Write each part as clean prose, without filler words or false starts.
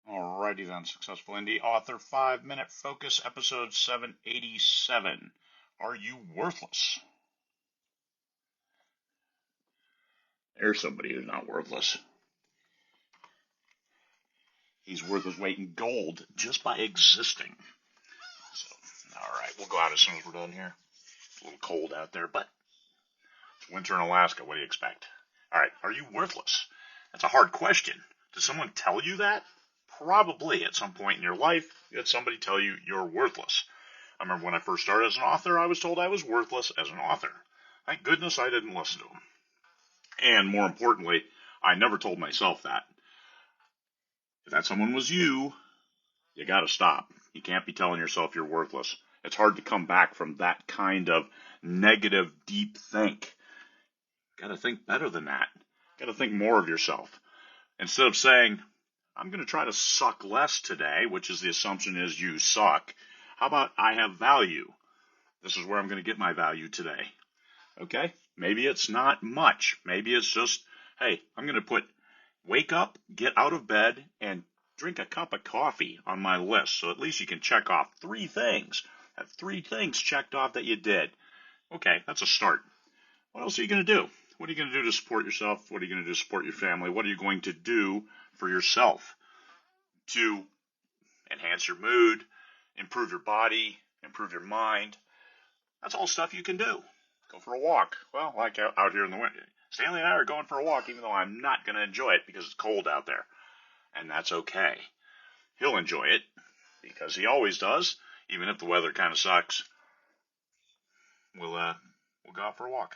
Alrighty then, Successful Indie Author 5-Minute Focus, episode 787. Are you worthless? There's somebody who's not worthless. He's worth his weight in gold just by existing. So, alright, we'll go out as soon as we're done here. It's a little cold out there, but it's winter in Alaska. What do you expect? Alright, are you worthless? That's a hard question. Does someone tell you that? Probably at some point in your life, you had somebody tell you you're worthless. I remember when I first started as an author, I was told I was worthless as an author. Thank goodness I didn't listen to them. And more importantly, I never told myself that. If that someone was you got to stop. You can't be telling yourself you're worthless. It's hard to come back from that kind of negative, deep think. Got to think better than that. Got to think more of yourself. Instead of saying, I'm going to try to suck less today, which is the assumption is you suck. How about I have value? This is where I'm going to get my value today. Okay? Maybe it's not much. Maybe it's just, hey, I'm going to wake up, get out of bed, and drink a cup of coffee on my list. So at least you can check off 3 things. Have 3 things checked off that you did. Okay, that's a start. What else are you going to do? What are you going to do to support yourself? What are you going to do to support your family? What are you going to do for yourself to enhance your mood, improve your body, improve your mind? That's all stuff you can do. Go for a walk. Well, like out here in the winter. Stanley and I are going for a walk, even though I'm not going to enjoy it because it's cold out there. And that's okay. He'll enjoy it because he always does, even if the weather kind of sucks. We'll go out for a walk.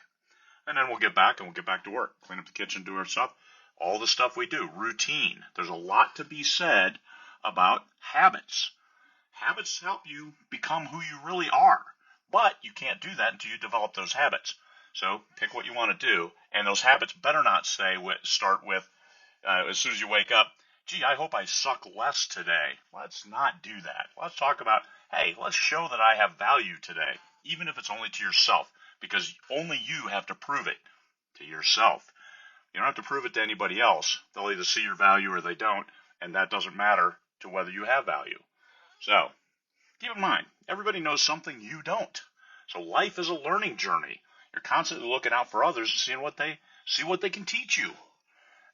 And then we'll get back to work. Clean up the kitchen, do our stuff. All the stuff we do. Routine. There's a lot to be said about habits. Habits help you become who you really are. But you can't do that until you develop those habits. So pick what you want to do. And those habits better not start with, as soon as you wake up, gee, I hope I suck less today. Let's not do that. Let's talk about, hey, let's show that I have value today, even if it's only to yourself, because only you have to prove it to yourself. You don't have to prove it to anybody else. They'll either see your value or they don't, and that doesn't matter to whether you have value. So keep in mind, everybody knows something you don't. So life is a learning journey. You're constantly looking out for others and see what they can teach you.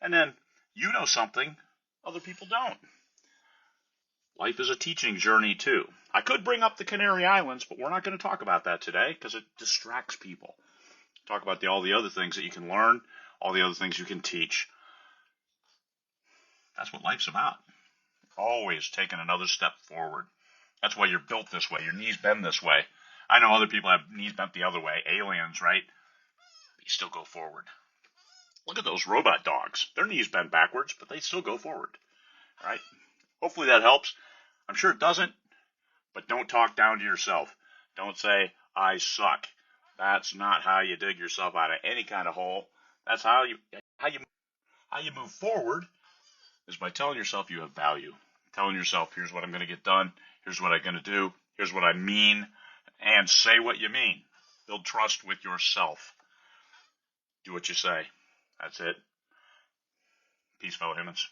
And then you know something other people don't. Life is a teaching journey too. I could bring up the Canary Islands, but we're not going to talk about that today because it distracts people. Talk about all the other things that you can learn, all the other things you can teach. That's what life's about. Always taking another step forward. That's why you're built this way. Your knees bend this way. I know other people have knees bent the other way. Aliens, right? But you still go forward. Look at those robot dogs. Their knees bend backwards, but they still go forward. All right? Hopefully that helps. I'm sure it doesn't, but don't talk down to yourself. Don't say, I suck. That's not how you dig yourself out of any kind of hole. That's how you move forward is by telling yourself you have value. Telling yourself, here's what I'm going to get done. Here's what I'm going to do. Here's what I mean. And say what you mean. Build trust with yourself. Do what you say. That's it. Peace, fellow humans.